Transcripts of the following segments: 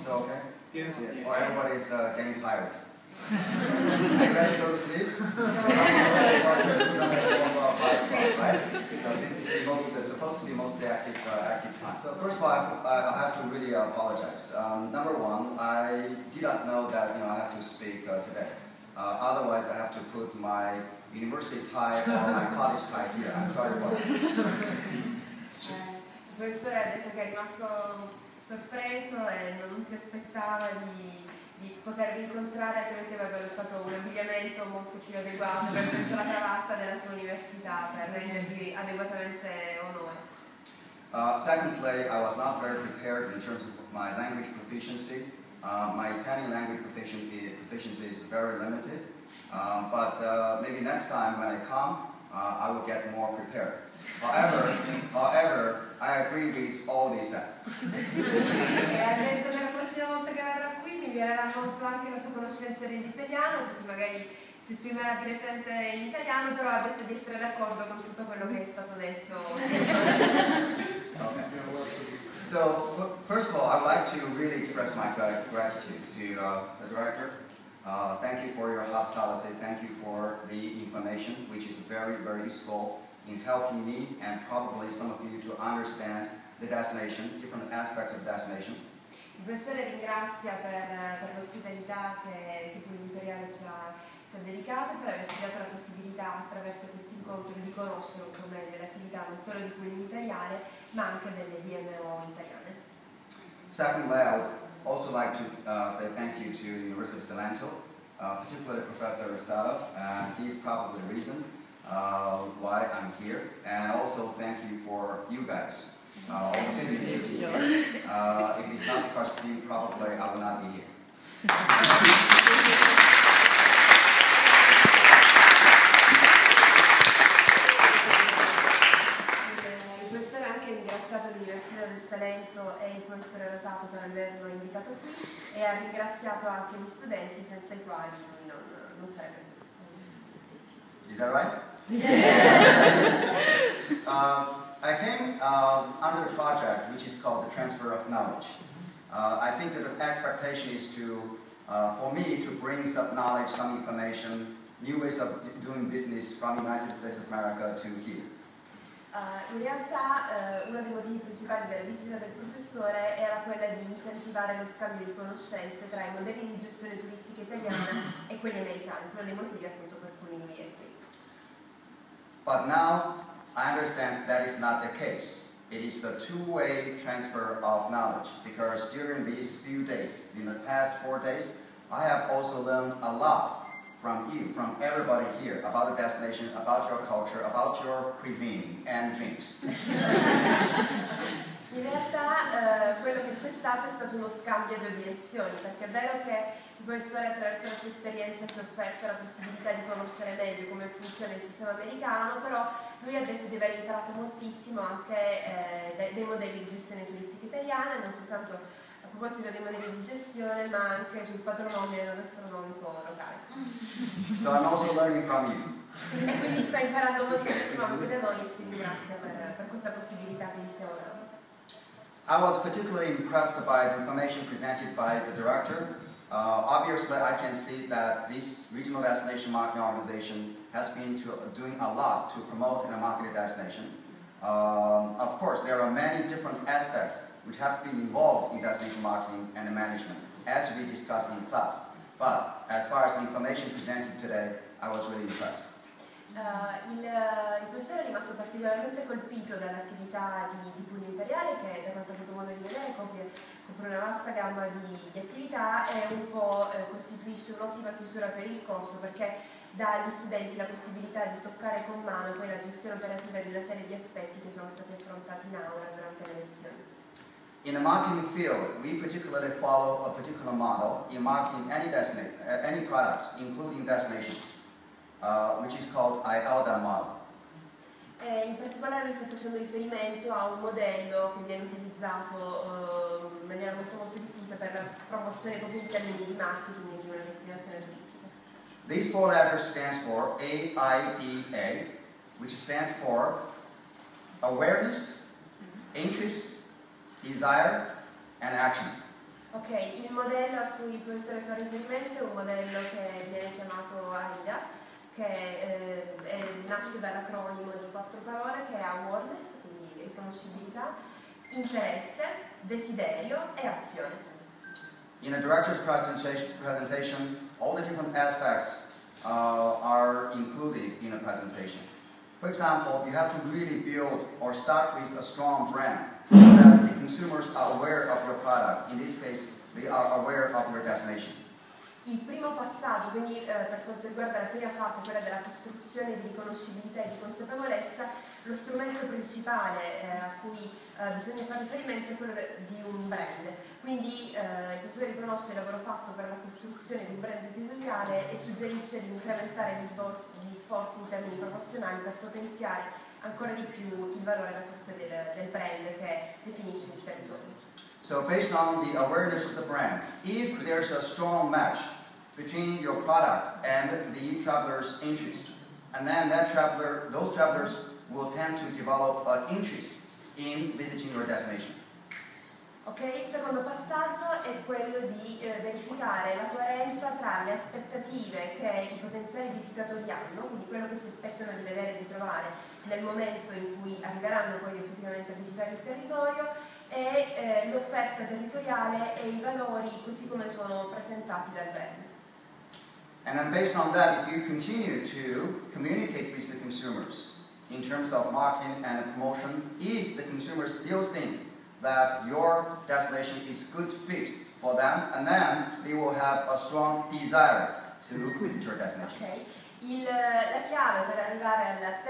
So okay? Yes. Or everybody's getting tired. Are you ready to go to sleep? This is only 5 o'clock, right? So this is the most, supposed to be most active time. So first of all, I have to really apologize. Number one, I did not know that I have to speak today. Otherwise, I have to put my university tie or my college tie here. I'm sorry for that. Il professore ha detto che è rimasto sorpreso e non si aspettava di potervi incontrare, altrimenti avrebbe adottato un abbigliamento molto più adeguato, avrebbe preso la cravatta della sua università per rendervi adeguatamente onore. Secondly, I was not very prepared in terms of my language proficiency. My Italian language proficiency is very limited, but maybe next time when I come, I will get more prepared. However, I agree with all they said. E ha detto che la prossima volta che verrà qui migliorerà molto anche la sua conoscenza dell'italiano, così magari si esprimerà direttamente in italiano, però ha detto di essere d'accordo con tutto quello che è stato detto. Okay. So, first of all, I'd like to really express my gratitude to the director. Thank you for your hospitality. Thank you for the information, which is very, very useful in helping me and probably some of you to understand the destination, different aspects of the destination. Il professore ringrazia per l'ospitalità che Puglia Imperiale ci ha dedicato e per averci dato la possibilità attraverso questi incontri di conoscere un po' meglio le attività non solo di Puglia Imperiale ma anche delle DMO italiane. Secondly, I would also like to say thank you to the University of Salento, particularly Professor Rosado, and he's probably the reason why I'm here, and also thank you for you guys. All the students sitting here. If it is not because of you, probably I will not be here. Il professore ha anche ringraziato l'Università del Salento e il professore Rosato per averlo invitato qui e ha ringraziato anche gli studenti senza i quali lui non sarebbe. Is that right? I came under the project which is called the transfer of knowledge. I think that the expectation is for me to bring some knowledge, some information, new ways of doing business from the United States of America to here. In realtà uno dei motivi principali della visita del professore era quella di incentivare lo scambio di conoscenze tra i modelli di gestione turistica italiana e quelli americani, uno dei motivi appunto per cui lui è qui. But now I understand that is not the case. It is the two-way transfer of knowledge, because during these few days, in the past 4 days, I have also learned a lot from you, from everybody here, about the destination, about your culture, about your cuisine and drinks. In realtà quello che c'è stato è stato uno scambio a due direzioni, perché è vero che il professore attraverso la sua esperienza ci ha offerto la possibilità di conoscere meglio come funziona il sistema americano, però lui ha detto di aver imparato moltissimo anche dei modelli di gestione turistica italiana, non soltanto a proposito dei modelli di gestione, ma anche sul patronomio e gastronomico locale. So I'm also learning from you. E quindi sta imparando moltissimo anche da noi e ci ringrazia per questa possibilità che gli stiamo dando. I was particularly impressed by the information presented by the director. Obviously, I can see that this regional destination marketing organization has been doing a lot to promote and market a destination. Of course, there are many different aspects which have been involved in destination marketing and management, as we discussed in class. But as far as the information presented today, I was really impressed. Il professore è rimasto particolarmente colpito dall'attività di Puglia Imperiale, che da quanto ho avuto modo di vedere copre una vasta gamma di attività e un po' costituisce un'ottima chiusura per il corso, perché dà agli studenti la possibilità di toccare con mano poi la gestione operativa di una serie di aspetti che sono stati affrontati in aula durante le lezioni. In the marketing field, we particularly follow a particular model in marketing any products, including destinations. Which is called IELDA model. In particolare lui sta facendo riferimento a un modello che viene utilizzato in maniera molto diffusa per la promozione proprio in termini di marketing di una destinazione turistica. These 4 letters stands for AIDA, which stands for awareness, interest, desire, and action. Ok, il modello a cui il professore fa riferimento è un modello che viene chiamato AIDA, che nasce dall'acronimo di 4 parole che è awareness, quindi riconoscibilità, interesse, desiderio e azione. In a director's presentation, all the different aspects are included in a presentation. For example, you have to really build or start with a strong brand so that the consumers are aware of your product. In this case, they are aware of your destination. Il primo passaggio, quindi per quanto riguarda la prima fase, quella della costruzione di riconoscibilità e di consapevolezza, lo strumento principale a cui bisogna fare riferimento è quello di un brand. Quindi il professore riconosce il lavoro fatto per la costruzione di un brand territoriale e suggerisce di incrementare gli sforzi in termini promozionali per potenziare ancora di più il valore e la forza del brand che definisce il territorio. So based on the awareness of the brand, if there's a strong match between your product and the traveler's interest, and then those travelers will tend to develop an interest in visiting your destination. Ok, il secondo passaggio è quello di verificare la coerenza tra le aspettative che i potenziali visitatori hanno, quindi quello che si aspettano di vedere e di trovare nel momento in cui arriveranno poi effettivamente a visitare il territorio, e l'offerta territoriale e i valori così come sono presentati dal brand. And then based on that, if you continue to communicate with the consumers in terms of marketing and promotion, if the consumers still think that your destination is good fit for them, and then they will have a strong desire to visit your destination. Okay. La chiave per arrivare al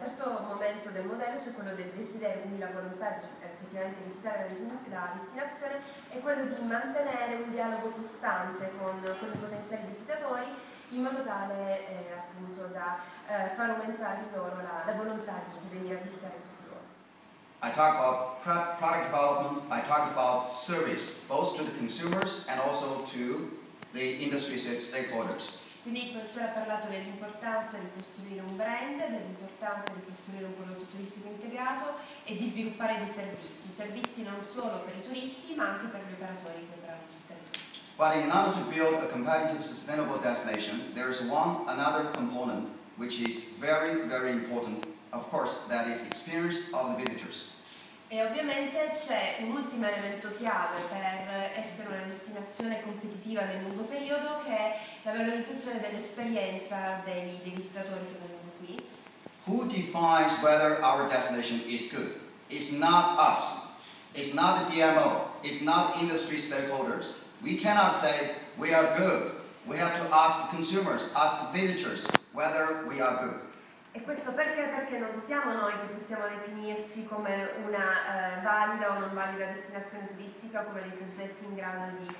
terzo momento del modello, cioè quello del desiderio, quindi la volontà di effettivamente visitare la destinazione, è quello di mantenere un dialogo costante con i potenziali visitatori in modo tale appunto da far aumentare in loro la volontà di venire a visitare questi luoghi. I talked about product development, I talked about service, both to the consumers and also to the industry stakeholders. Quindi il professore ha parlato dell'importanza di costruire un brand, dell'importanza di costruire un prodotto turistico integrato e di sviluppare dei servizi non solo per i turisti ma anche per gli operatori che operano sul territorio. But in order to build a competitive, sustainable destination, there is another component which is very, very important, of course, that is experience of the visitors. E ovviamente c'è un ultimo elemento chiave per essere una destinazione competitiva nel lungo periodo, che è la valorizzazione dell'esperienza dei visitatori che vengono qui. Who defines whether our destination is good? It's not us. It's not the DMO. It's not industry stakeholders. We cannot say we are good. We have to ask the consumers, ask the visitors whether we are good. E questo perché? Perché non siamo noi che possiamo definirci come una valida o non valida destinazione turistica, come dei soggetti in grado di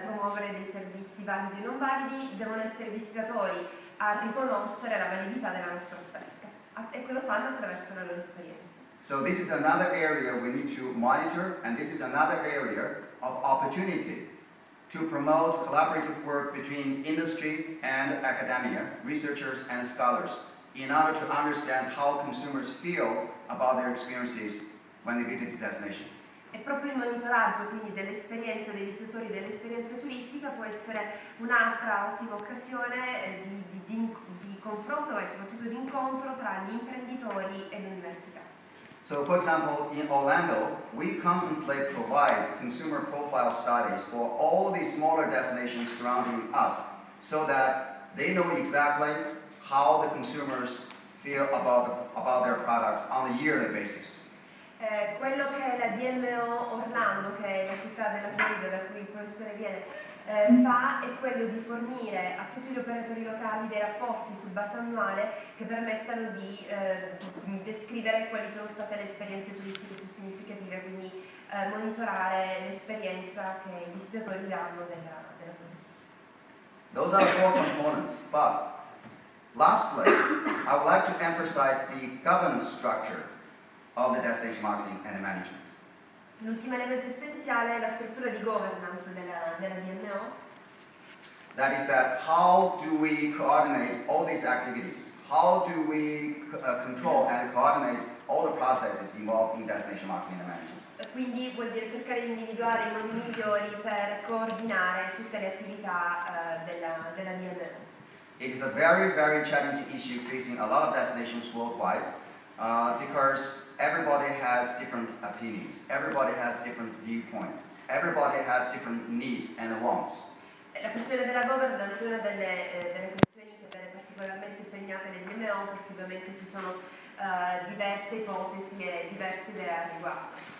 promuovere dei servizi validi o non validi. Devono essere i visitatori a riconoscere la validità della nostra offerta e quello fanno attraverso la loro esperienza. So this is another area we need to monitor, and this is another area of opportunity to promote collaborative work between industry and academia, researchers and scholars, in order to understand how consumers feel about their experiences when they visit the destination. E proprio il monitoraggio quindi delle esperienze dei visitatori e dell'esperienza turistica può essere un'altra ottima occasione di confronto e soprattutto di incontro tra gli imprenditori e l'università. So for example, in Orlando, we constantly provide consumer profile studies for all the smaller destinations surrounding us so that they know exactly how the consumers feel about their products on a yearly basis. Quello che la DMO Orlando, che è la città della Florida da cui il professore viene, fa è quello di fornire a tutti gli operatori locali dei rapporti su base annuale che permettano di descrivere quali sono state le esperienze turistiche più significative, quindi monitorare l'esperienza che i visitatori danno della Florida. Those are the 4 components, but lastly, I would like to emphasize the governance structure of the destination marketing and management. L'ultimo elemento essenziale è la struttura di governance della DMO. That is that how do we coordinate all these activities? How do we control and coordinate all the processes involved in destination marketing and management. Quindi vuol dire cercare di individuare i modi migliori per coordinare tutte le attività della DMO. It is a very, very challenging issue facing a lot of destinations worldwide because everybody has different opinions, everybody has different viewpoints, everybody has different needs and wants. La questione della governance è una delle questioni che vede particolarmente impegnate le DMO, perché ovviamente ci sono diverse ipotesi e diverse idee al riguardo.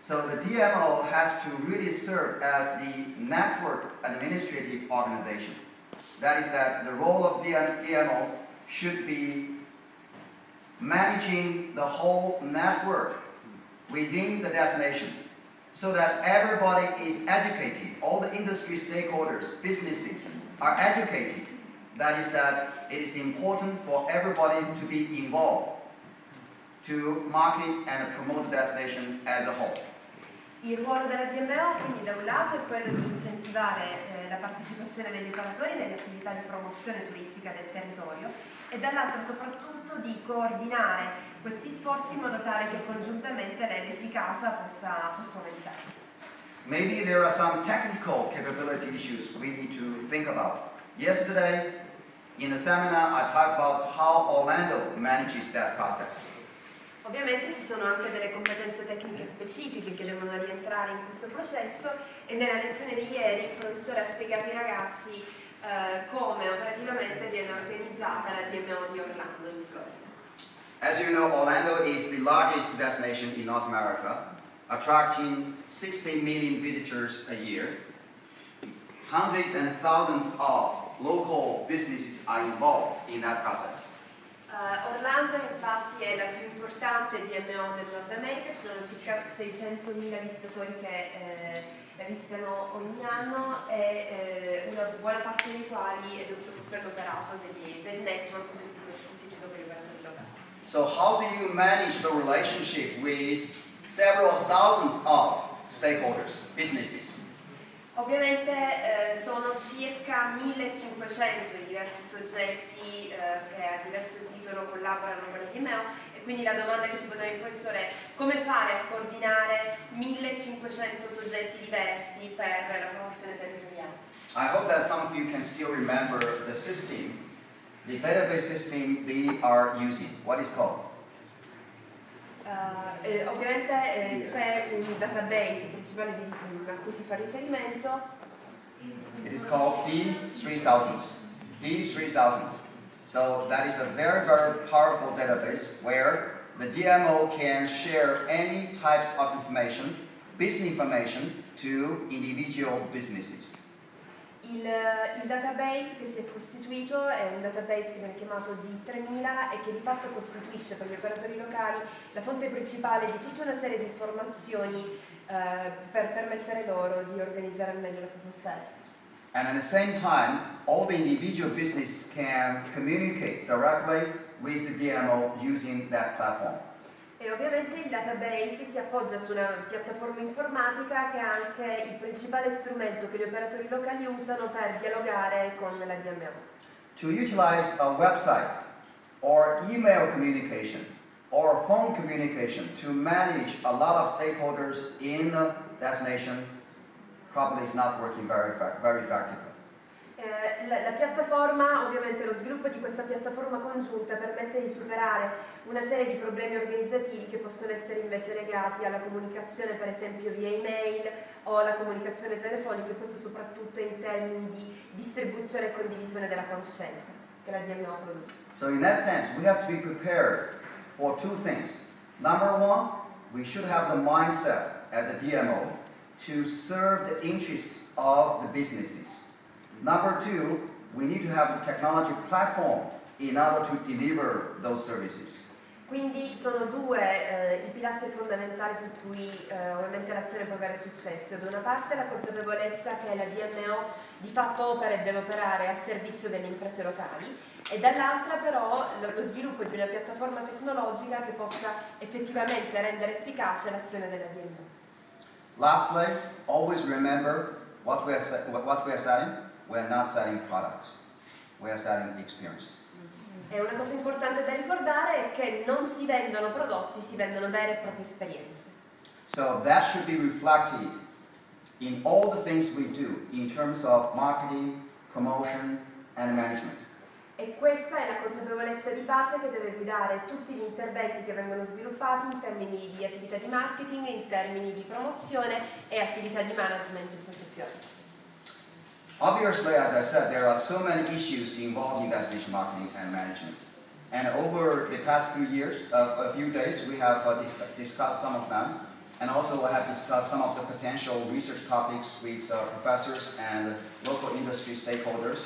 So the DMO has to really serve as the network administrative organization. That is that the role of DMO should be managing the whole network within the destination so that everybody is educated, all the industry stakeholders, businesses are educated. That is that it is important for everybody to be involved to market and promote the destination as a whole. Il ruolo della DMO quindi da un lato è quello di incentivare la partecipazione degli operatori nelle attività di promozione turistica del territorio e dall'altro soprattutto di coordinare questi sforzi in modo tale che congiuntamente l'efficacia possa aumentare. Maybe there are some technical capability issues we need to think about. Yesterday in the seminar I talked about how Orlando manages that process. Ovviamente ci sono anche delle competenze tecniche specifiche che devono rientrare in questo processo e nella lezione di ieri il professore ha spiegato ai ragazzi come operativamente viene organizzata la DMO di Orlando in Florida. As you know, Orlando is the largest destination in North America, attracting 60 million visitors a year. Hundreds and thousands of local businesses are involved in that process. Orlando infatti è la più importante DMO del Nord America, ci sono circa 600.000 visitatori che la visitano ogni anno e una buona parte dei quali è dovuto per l'operato del network che si è costituito per gli operatori locali. So how do you manage the relationship with several thousands of stakeholders, businesses? Ovviamente sono circa 1500 i diversi soggetti che a diverso titolo collaborano con la DMO e quindi la domanda che si pone al professore è come fare a coordinare 1500 soggetti diversi per la promozione territoriale. I hope that some of you can still remember the system, the database system they are using. What is called? Ovviamente c'è un database principale a cui si fa riferimento. It is called D3000. D3000. So that is a very, very powerful database where the DMO can share any types of information, business information, to individual businesses. Il database che si è costituito è un database che viene chiamato D3000 e che di fatto costituisce per gli operatori locali la fonte principale di tutta una serie di informazioni per permettere loro di organizzare al meglio la propria offerta. And at the same time, all the individual business can communicate directly with the DMO using that platform. E ovviamente il database si appoggia su una piattaforma informatica che è anche il principale strumento che gli operatori locali usano per dialogare con la DMO. To utilize a website or email communication or phone communication to manage a lot of stakeholders in a destination probably is not working very effectively. La piattaforma, ovviamente lo sviluppo di questa piattaforma congiunta permette di superare una serie di problemi organizzativi che possono essere invece legati alla comunicazione per esempio via email o alla comunicazione telefonica e questo soprattutto in termini di distribuzione e condivisione della conoscenza che la DMO produce. So in that sense we have to be prepared for two things. Number one, we should have the mindset as a DMO to serve the interests of the businesses. Number two, we need to have the technology platform in order to deliver those services. Quindi sono due i pilastri fondamentali su cui ovviamente l'azione può avere successo. Da una parte la consapevolezza che la DMO di fatto opera e deve operare a servizio delle imprese locali e dall'altra però lo sviluppo di una piattaforma tecnologica che possa effettivamente rendere efficace l'azione della DMO. Lastly, always remember what we are selling. We are not selling products. We are selling experience. E una cosa importante da ricordare è che non si vendono prodotti, si vendono vere e proprie esperienze. So that should be reflected in all the things we do in terms of marketing, promotion and management. E questa è la consapevolezza di base che deve guidare tutti gli interventi che vengono sviluppati in termini di attività di marketing, in termini di promozione e attività di management in senso più ampio. Obviously, as I said, there are so many issues involving destination marketing and management. And over the past few years, a few days, we have discussed some of them. And also we have discussed some of the potential research topics with professors and local industry stakeholders.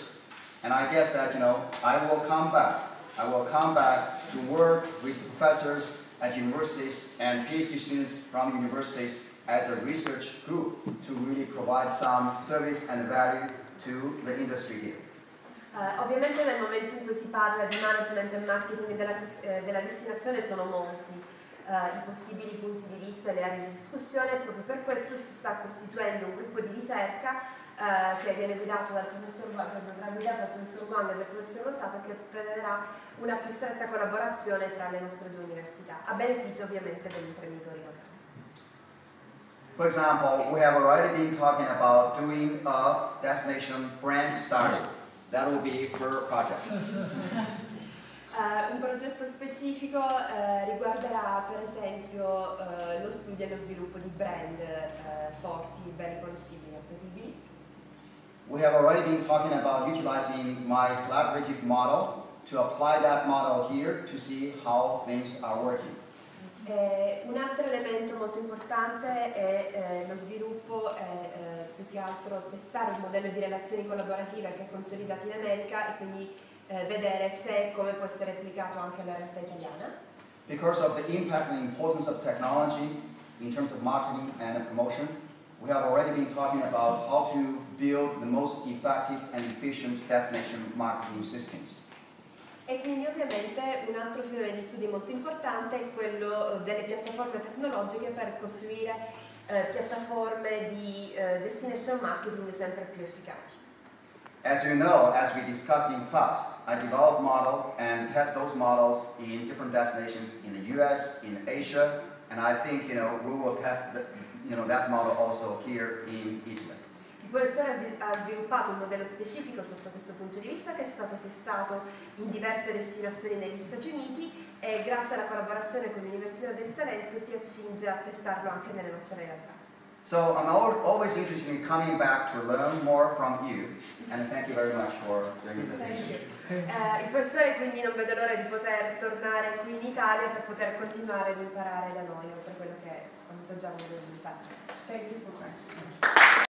And I guess that, I will come back to work with professors at universities and PhD students from universities as a research group to really provide some service and value to the industry here. Ovviamente nel momento in cui si parla di management e marketing della destinazione sono molti i possibili punti di vista e le aree di discussione, e proprio per questo si sta costituendo un gruppo di ricerca che viene guidato dal professor Wang e dal professor Rosato, che prevederà una più stretta collaborazione tra le nostre due università, a beneficio ovviamente degli imprenditori locali. For example, we have already been talking about doing a destination brand study. That will be per project. Un progetto specifico riguarderà per esempio lo studio e lo sviluppo di brand forti, ben riconoscibili, appetibili. We have already been talking about utilizing my collaborative model to apply that model here to see how things are working. Un altro elemento molto importante è lo sviluppo e più che altro testare il modello di relazioni collaborative che è consolidato in America e quindi vedere se e come può essere applicato anche alla realtà italiana. Because of the impact and importance of technology in terms of marketing and promotion, we have already been talking about how to build the most effective and efficient destination marketing systems. E quindi ovviamente un altro filone di studio molto importante è quello delle piattaforme tecnologiche per costruire piattaforme di destination marketing sempre più efficaci. As you know, as we discussed in class, I develop model and test those models in different destinations in the US, in Asia, and I think we will test that model also here in Italy. Il professore ha sviluppato un modello specifico sotto questo punto di vista che è stato testato in diverse destinazioni negli Stati Uniti e grazie alla collaborazione con l'Università del Salento si accinge a testarlo anche nelle nostre realtà. So I'm always interested in coming back to learn more from you, and thank you very much for your invitation. Il professore quindi non vede l'ora di poter tornare qui in Italia per poter continuare ad imparare da noi, per quello che quanto già volevo imparare. Thank you so much.